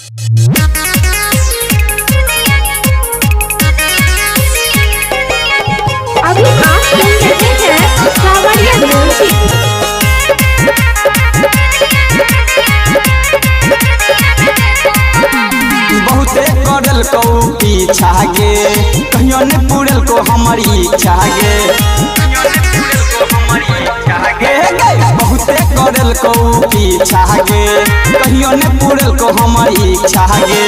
अभी आप सुन रहे हैं सावरिया म्यूजिक। बहुते करल को पीछा गे कहियो ने पूरल को हमारी इच्छा गे बहुते करल को पीछा गे कहियो ने पूरल को हमारी इच्छा गे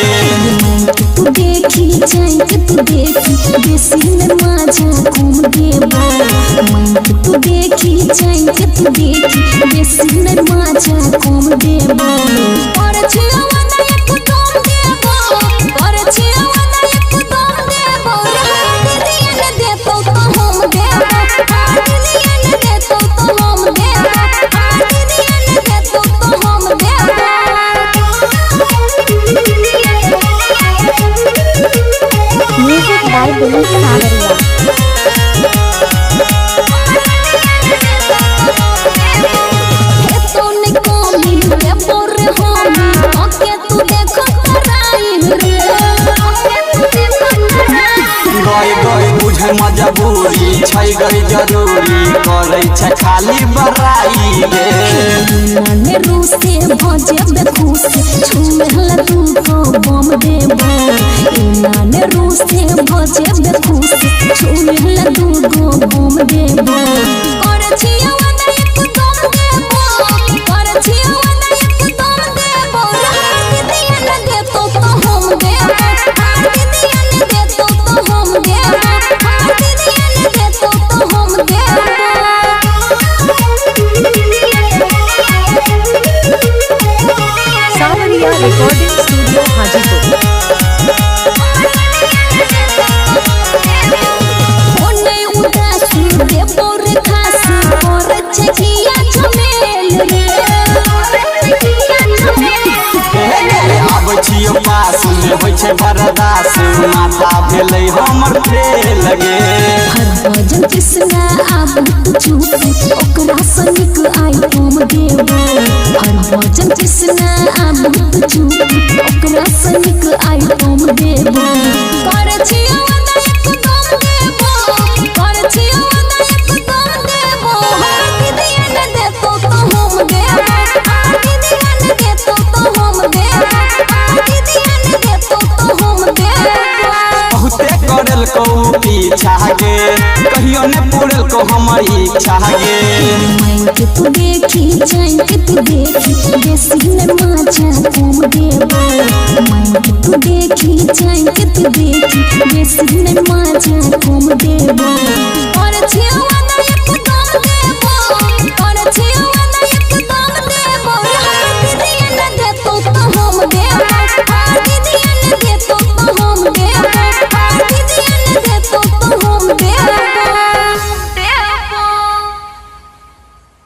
तू देखी जाए तू देखी बेसी में माझा घूम देबो तू देखी जाए तू देखी बेसी में माझा घूम देबो और छियावा ना एक तुम देबो और छियावा ना एक तुम देबो दिया न देतो तो हम देबो दिया न देतो तो हम देबो दिया न देतो तो हम देबो। म्यूजिक बाय दिलीप सावरिया। बुझे मजबूरी छै गई जरूरी करे छै खाली बड़ाई गे ने रूसे भजे बेखुश छुमेला तू को बम देबो ने रूसे भजे बेखुश छुमेला तू को बम देबो और छियावा ना एक तुम देबो और छियावा ना एक तुम देबो दिया न देतो तो हम देबो दिया न देतो तो हम देबो दिया न देतो तो हम देबो। सावरिया रिकॉर्डिंग स्टूडियो हाजीपुर। ओने उदासी देबो रे खासी और छकिया झमेल रे आबै छियो पास में होय छै बरदास माथा भेलै हमर फेल गे हर भजन कृष्णा आबू तू चुप ओकरा सनिक आई तुम देबो हर भजन कृष्णा आबू तू चुप ओकरा सनिक आई तुम देबो कर छियावा ना एक तुम देबो कर छियावा ना एक तुम देबो दिया न देतो तो हम देबो दिया न देतो तो हम देबो दिया न देतो तो हम देबो। बहुते करल को पीछा गे कहियो ने पूरल को हमारी इच्छा गे तू देखी जाए तू देखी बेसी में माझा घूम देबो तू देखी जाए तू देखी बेसी में माझा घूम देबो और छियावा